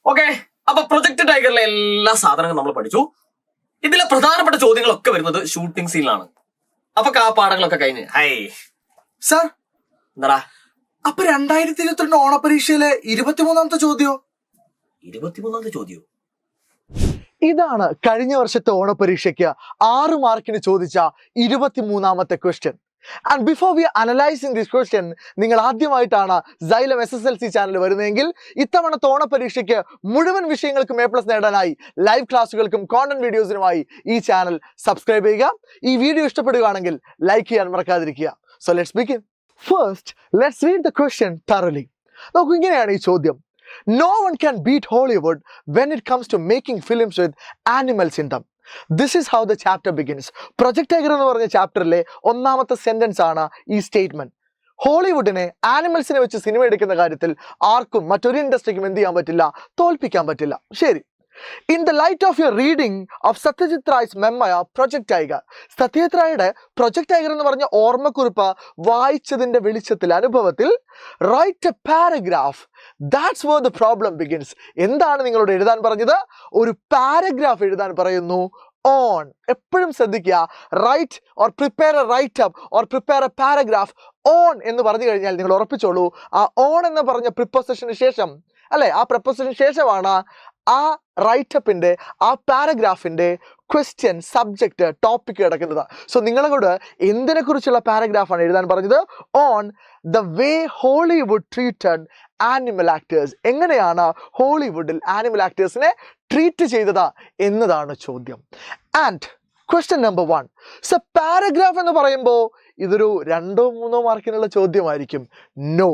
Okay, അപ്പൊ project ടൈഗറിലെ എല്ലാ സാധനങ്ങളും നമ്മൾ പഠിച്ചു. ഇതിലെ പ്രധാനപ്പെട്ട ചോദ്യങ്ങളൊക്കെ വരുന്നത് ഷൂട്ടിംഗ് സീനിലാണ്. അപ്പൊ ആ പാഠങ്ങളൊക്കെ കഴിഞ്ഞ് സാർ എന്താടാ അപ്പൊ 2022 ഓണപരീക്ഷയിലെ 23ാമത്തെ ചോദ്യോ? 23ാമത്തെ ചോദ്യോ? ഇതാണ് കഴിഞ്ഞ വർഷത്തെ ഓണപരീക്ഷയ്ക്ക് 6 മാർക്കിന് ചോദിച്ച 23ാമത്തെ question. And before we analysing this question, നിങ്ങൾ ആദ്യമായിട്ടാണ് Xylem SSLC ചാനൽ വരുന്നതെങ്കിൽ ഇത്തവണത്തെ ഓണപരീക്ഷയ്ക്ക് മുഴുവൻ വിഷയങ്ങൾക്കും A+ നേടാനായി ലൈവ് ക്ലാസ്സുകൾക്കും കോണ്ടന്റ് വീഡിയോസിനുമായി ഈ ചാനൽ സബ്സ്ക്രൈബ് ചെയ്യുക. ഈ വീഡിയോ ഇഷ്ടപ്പെടുകയാണെങ്കിൽ ലൈക്ക് ചെയ്യാൻ മറക്കാതിരിക്കുക. So let's begin. First let's read the question thoroughly. നോക്കൂ, ഇങ്ങനെയാണ് ഈ ചോദ്യം. No one can beat Hollywood when it comes to making films with animals in them. This is how the chapter begins. Project Tiger എന്ന് പറഞ്ഞ ചാപ്റ്ററിലെ ഒന്നാമത്തെ sentence ആണ് ഈ statement. ഹോളിവുഡിനെ ആനിമൽസിനെ വെച്ച് സിനിമ എടുക്കുന്ന കാര്യത്തിൽ ആർക്കും മറ്റൊരു ഇൻഡസ്ട്രിക്കും എന്ത് ചെയ്യാൻ പറ്റില്ല, തോൽപ്പിക്കാൻ പറ്റില്ല. ശരി. In the light of your reading of Satyajit Ray's memoir Project Tiger, Satyajit റായുടെ പ്രൊജക്ട് ടൈഗർ എന്ന് പറഞ്ഞ ഓർമ്മക്കുറിപ്പ് വായിച്ചതിന്റെ വെളിച്ചത്തിൽ, അനുഭവത്തിൽ, write a paragraph. That's where the problem begins. എന്താണ് നിങ്ങളോട് എഴുതാൻ പറഞ്ഞത്? ഒരു പാരഗ്രാഫ് എഴുതാൻ പറയുന്നു. ഓൺ, എപ്പോഴും ശ്രദ്ധിക്കുക, write or prepare a write up or prepare a paragraph. On എന്ന് പറഞ്ഞു കഴിഞ്ഞാൽ നിങ്ങൾ ഉറപ്പിച്ചോളൂ, ആ ഓൺ എന്ന് പറഞ്ഞ പ്രിപ്പോസിഷന് ശേഷം, അല്ലെ, ആ പ്രപ്പോസിഷന് ശേഷമാണ് ആ റൈറ്റപ്പിന്റെ, ആ പാരഗ്രാഫിന്റെ ക്വസ്റ്റ്യൻ, സബ്ജക്റ്റ്, ടോപ്പിക് കിടക്കുന്നത്. സോ നിങ്ങളോട് എന്തിനെ കുറിച്ചുള്ള പാരഗ്രാഫാണ് എഴുതാൻ പറഞ്ഞത്? On the way Hollywood treated animal actors. എങ്ങനെയാണ് ഹോളിവുഡിൽ ആനിമൽ ആക്ടേഴ്സിനെ ട്രീറ്റ് ചെയ്തത് എന്നതാണ് ചോദ്യം. And question number 1. So paragraph എന്ന് പറയുമ്പോൾ ഇതൊരു 2-3 മാർക്കിനുള്ള ചോദ്യമായിരിക്കും. നോ,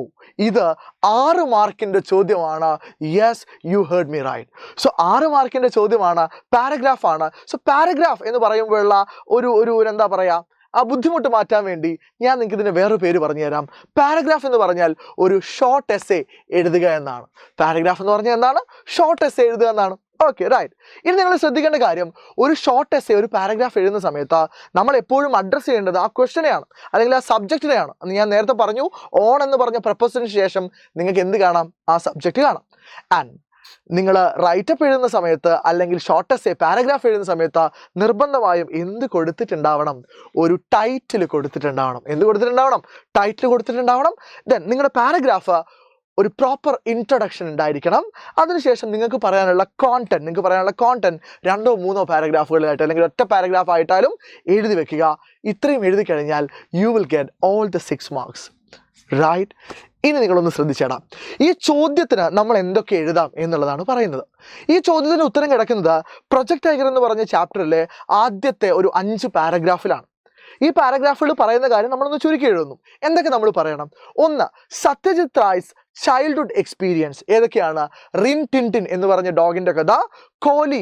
ഇത് 6 മാർക്കിന്റെ ചോദ്യമാണ്. Yes, you heard me right. So 6 മാർക്കിന്റെ ചോദ്യമാണ്, പാരഗ്രാഫാണ്. സോ പാരഗ്രാഫ് എന്ന് പറയുമ്പോഴുള്ള ഒരു എന്താ പറയാ, ആ ബുദ്ധിമുട്ട് മാറ്റാൻ വേണ്ടി ഞാൻ നിങ്ങൾക്ക് ഇതിന് വേറൊരു പേര് പറഞ്ഞു തരാം. പാരഗ്രാഫ് എന്ന് പറഞ്ഞാൽ ഒരു ഷോർട്ട് എസ്സേ എഴുതുക എന്നാണ്. പാരഗ്രാഫ് എന്ന് പറഞ്ഞാൽ എന്താണ്? ഷോർട്ട് എസ്സേ എഴുതുക എന്നാണ്. Okay, right. ഇനി നിങ്ങൾ ശ്രദ്ധിക്കേണ്ട കാര്യം, ഒരു ഷോർട്ട് എസ്സേ, ഒരു പാരഗ്രാഫ് എഴുതുന്ന സമയത്ത് നമ്മൾ എപ്പോഴും അഡ്രസ്സ് ചെയ്യേണ്ടത് ആ ക്വസ്റ്റനെയാണ്, അല്ലെങ്കിൽ ആ സബ്ജക്റ്റിനെയാണ്. ഞാൻ നേരത്തെ പറഞ്ഞു, ഓൺ എന്ന് പറഞ്ഞ പ്രപ്പോസിന് ശേഷം നിങ്ങൾക്ക് എന്ത് കാണാം? ആ സബ്ജക്റ്റ് കാണാം. ആൻഡ് നിങ്ങൾ റൈറ്റപ്പ് എഴുതുന്ന സമയത്ത്, അല്ലെങ്കിൽ ഷോർട്ട് എസ്സേ, പാരഗ്രാഫ് എഴുതുന്ന സമയത്ത് നിർബന്ധമായും എന്ത് കൊടുത്തിട്ടുണ്ടാവണം? ഒരു ടൈറ്റിൽ കൊടുത്തിട്ടുണ്ടാവണം. എന്ത് കൊടുത്തിട്ടുണ്ടാവണം? ടൈറ്റിൽ കൊടുത്തിട്ടുണ്ടാവണം. ദെൻ നിങ്ങളുടെ പാരഗ്രാഫ് ഒരു പ്രോപ്പർ ഇൻട്രൊഡക്ഷൻ ഉണ്ടായിരിക്കണം. അതിനുശേഷം നിങ്ങൾക്ക് പറയാനുള്ള കോണ്ടന്റ് 2-3 പാരഗ്രാഫുകളായിട്ട്, അല്ലെങ്കിൽ ഒറ്റ പാരഗ്രാഫ് ആയിട്ടാലും എഴുതി വെക്കുക. ഇത്രയും എഴുതി കഴിഞ്ഞാൽ you will get all the 6 marks. Right. ഇനി നിങ്ങളൊന്ന് ശ്രദ്ധിച്ചേടാം, ഈ ചോദ്യത്തിന് നമ്മൾ എന്തൊക്കെ എഴുതാം എന്നുള്ളതാണ് പറയുന്നത്. ഈ ചോദ്യത്തിന് ഉത്തരം കിടക്കുന്നത് പ്രൊജക്ട് ടൈഗർ എന്ന് പറഞ്ഞ ചാപ്റ്ററിലെ ആദ്യത്തെ ഒരു 5 പാരഗ്രാഫിലാണ്. ഈ പാരഗ്രാഫുകൾ പറയുന്ന കാര്യം നമ്മളൊന്ന് ചുരുക്കി എഴുതുന്നു. എന്തൊക്കെ നമ്മൾ പറയണം? 1. Satyajit Ray's childhood experience. ഏതൊക്കെയാണ്? റിൻ ടിൻടിൻ എന്ന് പറഞ്ഞ ഡോഗിന്റെ കഥ, കോലി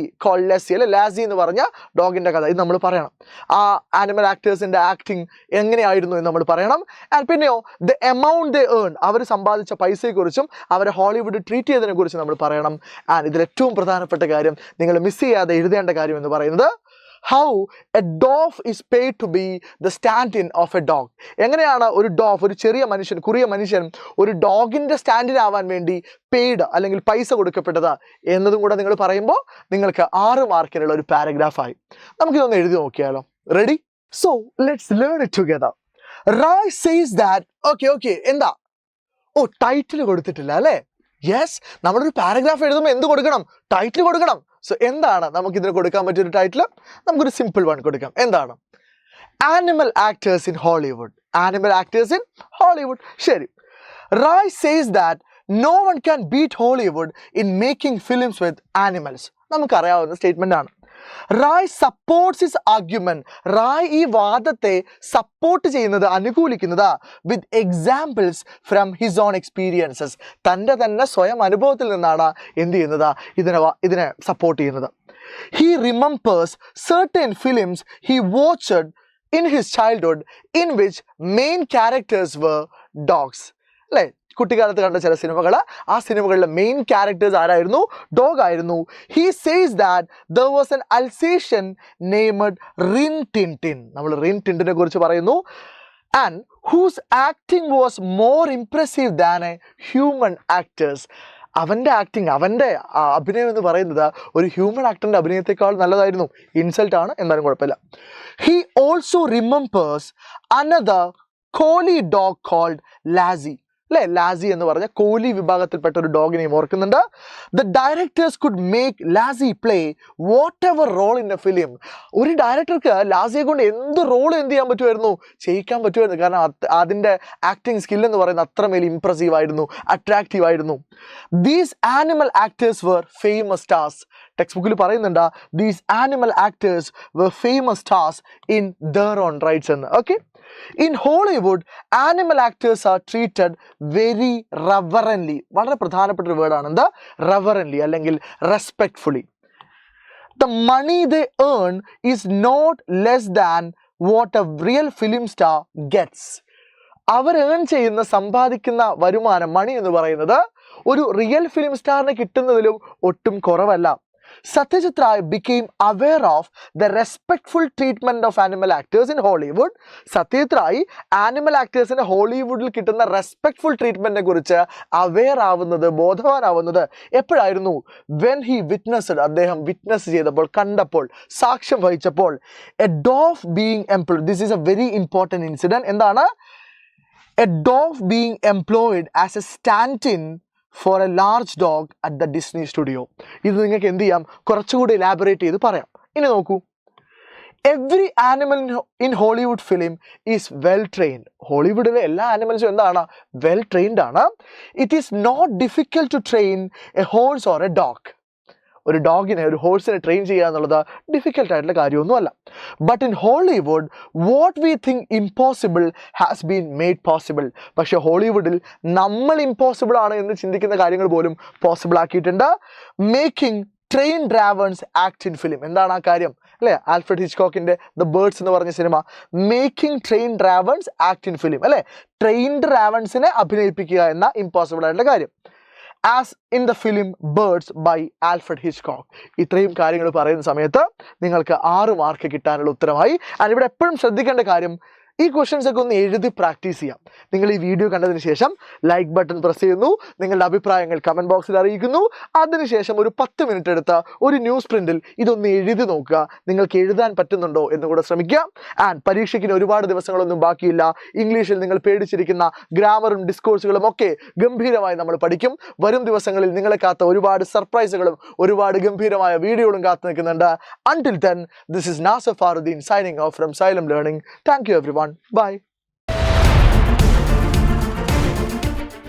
ലാസി എന്ന് പറഞ്ഞ ഡോഗിന്റെ കഥ. ഇത് നമ്മൾ പറയണം. ആ ആനിമൽ ആക്ടേഴ്സിന്റെ ആക്ടിങ് എങ്ങനെയായിരുന്നു എന്ന് നമ്മൾ പറയണം. ആൻഡ് പിന്നെയോ, ദ എമൗണ്ട് ദേ ഏൺ, അവർ സമ്പാദിച്ച പൈസയെക്കുറിച്ചും അവരെ ഹോളിവുഡ് ട്രീറ്റ് ചെയ്തതിനെ കുറിച്ച് നമ്മൾ പറയണം. ആൻഡ് ഇതിൽ ഏറ്റവും പ്രധാനപ്പെട്ട കാര്യം, നിങ്ങൾ മിസ് ചെയ്യാതെ എഴുതേണ്ട കാര്യം എന്ന് പറയുന്നത്, how a dwarf is paid to be the stand-in of a dog. എങ്ങനെയാണ് ഒരു ഡോഫ്, ഒരു കുറിയ മനുഷ്യൻ ഒരു ഡോഗിന്റെ സ്റ്റാൻഡിൻ ആവാൻ വേണ്ടി പെയ്ഡ്, അല്ലെങ്കിൽ പൈസ കൊടുക്കപ്പെട്ടത് എന്നതും കൂടെ നിങ്ങൾ പറയുമ്പോൾ നിങ്ങൾക്ക് 6 മാർക്കിനുള്ള ഒരു പാരഗ്രാഫായി. നമുക്കിതൊന്ന് എഴുതി നോക്കിയാലോ? Ready? So let's learn it together. Rai says that, okay, എന്താ? ഓ, ടൈറ്റിൽ കൊടുത്തിട്ടില്ല അല്ലേ? യെസ്, നമ്മളൊരു പാരഗ്രാഫ് എഴുതുമ്പോൾ എന്ത് കൊടുക്കണം? ടൈറ്റിൽ കൊടുക്കണം. സോ എന്താണ് നമുക്കിതിന് കൊടുക്കാൻ പറ്റിയൊരു ടൈറ്റിൽ? നമുക്കൊരു സിമ്പിൾ വൺ കൊടുക്കാം. എന്താണ്? Animal actors in Hollywood. Animal actors in Hollywood. ശരി. Ray says that no one can beat Hollywood in making films with animals. നമുക്കറിയാവുന്ന സ്റ്റേറ്റ്മെന്റ് ആണ്. Ray supports his argument. Ray ഈ വാദത്തെ സപ്പോർട്ട് ചെയ്യുന്നത്, അനുകൂലിക്കുന്നത് with examples from his own experiences. തൻ്റെ തന്നെ സ്വയം അനുഭവത്തിൽ നിന്നാണ് എന്ത് ചെയ്യുന്നത്? ഇതിനെ സപ്പോർട്ട് ചെയ്യുന്നത്. He remembers certain films he watched in his childhood in which main characters were dogs. അല്ലേ? കുട്ടിക്കാലത്ത് കണ്ട ചില സിനിമകൾ, ആ സിനിമകളിലെ മെയിൻ ക്യാരക്ടേഴ്സ് ആരായിരുന്നു? ഡോഗ് ആയിരുന്നു. He says that there was an Alsatian named Rin Tin Tin. നമ്മൾ റിൻ ടിൻടിനെ കുറിച്ച് പറയുന്നു. And whose acting was more impressive than a human actors. അവൻ്റെ ആക്ടിങ്, അവൻ്റെ അഭിനയം എന്ന് പറയുന്നത് ഒരു ഹ്യൂമൻ ആക്ടറിൻ്റെ അഭിനയത്തെക്കാൾ നല്ലതായിരുന്നു. ഇൻസൾട്ടാണ്, എന്നാലും കുഴപ്പമില്ല. He also remembers another collie dog called Lassie. അല്ലെ, ലാസി എന്ന് പറഞ്ഞ കോലി വിഭാഗത്തിൽപ്പെട്ട ഒരു ഡോഗിനെയും ഓർക്കുന്നുണ്ട്. The directors could make Lassie play whatever role in a film. ഒരു ഡയറക്ടർക്ക് ലാസിയെ കൊണ്ട് എന്ത് റോൾ എന്ത് ചെയ്യാൻ പറ്റുമായിരുന്നു, ചെയ്യിക്കാൻ പറ്റുമായിരുന്നു. കാരണം അതിൻ്റെ ആക്ടിങ് സ്കിൽ എന്ന് പറയുന്നത് അത്രമേൽ ഇംപ്രസീവ് ആയിരുന്നു, അട്രാക്റ്റീവ് ആയിരുന്നു. These animal actors were famous stars. Text ബുക്കിൽ പറയുന്നുണ്ട് these animal actors were famous stars in their own rights എന്ന്. Okay, in Hollywood animal actors are treated very reverently. വളരെ പ്രധാനപ്പെട്ട ഒരു വേർഡാണ് എന്താ, reverently അല്ലെങ്കിൽ respectfully. The money they earn is not less than what a real film star gets. Our earn ചെയ്യുന്ന, സമ്പാദിക്കുന്ന വരുമാനം, മണി എന്ന് പറയുന്നത് ഒരു റിയൽ ഫിലിം സ്റ്റാറിന് കിട്ടുന്നതിലും ഒട്ടും കുറവല്ല. Satyajit Ray became aware of the respectful treatment of animal actors in Hollywood. Satyajit Ray animal actors in ഹോളിവുഡിൽ കിട്ടുന്ന respectful ട്രീറ്റ്മെന്റിനെ കുറിച്ച് അവെയർ ആവുന്നത്, ബോധവാനാവുന്നത് എപ്പോഴായിരുന്നു? വെൻ ഹി വിറ്റ്നസ്ഡ്, അദ്ദേഹം വിറ്റ്നസ് ചെയ്തപ്പോൾ, കണ്ടപ്പോൾ, സാക്ഷ്യം വഹിച്ചപ്പോൾ. A dog being employed, this is a very important incident. എന്താണ്? A dog being employed as a stand in for a large dog at the Disney studio. ഇത് നിങ്ങൾക്ക് എന്ത് ചെയ്യാം, കുറച്ചുകൂടി ഇലാബറേറ്റ് ചെയ്ത് പറയാം. ഇനി നോക്കൂ, every animal in Hollywood film is well trained. ഹോളിവുഡിലെ എല്ലാ ആനിമൽസും എന്താണ്, വെൽ ട്രെയിൻഡ് ആണ്. It is not difficult to train a horse or a dog. ഒരു ഡോഗിനെ, ഒരു ഹോഴ്സിനെ ട്രെയിൻ ചെയ്യുക എന്നുള്ളത് ഡിഫിക്കൽട്ട് ആയിട്ടുള്ള കാര്യമൊന്നുമല്ല. But in Hollywood what we think impossible has been made possible. പക്ഷേ ഹോളിവുഡിൽ നമ്മൾ ഇമ്പോസിബിൾ ആണ് എന്ന് ചിന്തിക്കുന്ന കാര്യങ്ങൾ പോലും പോസിബിൾ ആക്കിയിട്ടുണ്ട്. Making trained ravens act in film. എന്താണ് ആ കാര്യം, അല്ലേ? ആൽഫ്രഡ് ഹിച്ച്കോക്കിൻ്റെ ദ ബേർഡ്സ് എന്ന് പറഞ്ഞ സിനിമ, making trained ravens act in film, അല്ലേ? ട്രെയിൻഡ് ഡ്രാവൺസിനെ അഭിനയിപ്പിക്കുക എന്ന ഇമ്പോസിബിൾ ആയിട്ടുള്ള കാര്യം. As in the film birds by Alfred Hitchcock. ഇത്രയും കാര്യങ്ങൾ പറയുന്ന സമയത്ത് നിങ്ങൾക്ക് 6 മാർക്ക് കിട്ടാനുള്ള ഉത്തരമായി. ആൻഡ് ഇവിടെ എപ്പോഴും ശ്രദ്ധിക്കേണ്ട കാര്യം, ഈ ക്വസ്റ്റ്യൻസ് ഒക്കെ ഒന്ന് എഴുതി പ്രാക്ടീസ് ചെയ്യാം. നിങ്ങൾ ഈ വീഡിയോ കണ്ടതിന് ശേഷം ലൈക്ക് ബട്ടൺ പ്രസ് ചെയ്യുന്നു, നിങ്ങളുടെ അഭിപ്രായങ്ങൾ കമൻറ്റ് ബോക്സിൽ അറിയിക്കുന്നു. അതിനുശേഷം ഒരു 10 മിനിറ്റ് എടുത്ത് ഒരു ന്യൂസ് പ്രിൻറ്റിൽ ഇതൊന്ന് എഴുതി നോക്കുക, നിങ്ങൾക്ക് എഴുതാൻ പറ്റുന്നുണ്ടോ എന്ന് കൂടെ ശ്രമിക്കുക. ആൻഡ് പരീക്ഷയ്ക്ക് ഒരുപാട് ദിവസങ്ങളൊന്നും ബാക്കിയില്ല. ഇംഗ്ലീഷിൽ നിങ്ങൾ പേടിച്ചിരിക്കുന്ന ഗ്രാമറും ഡിസ്കോഴ്സുകളും ഒക്കെ ഗംഭീരമായി നമ്മൾ പഠിക്കും. വരും ദിവസങ്ങളിൽ നിങ്ങളെ കാത്ത ഒരുപാട് സർപ്രൈസുകളും ഒരുപാട് ഗംഭീരമായ വീഡിയോകളും കാത്തു നിൽക്കുന്നുണ്ട്. Until then, this is Nasir Faruddin signing off from Xylem Learning. Thank you everyone. Bye.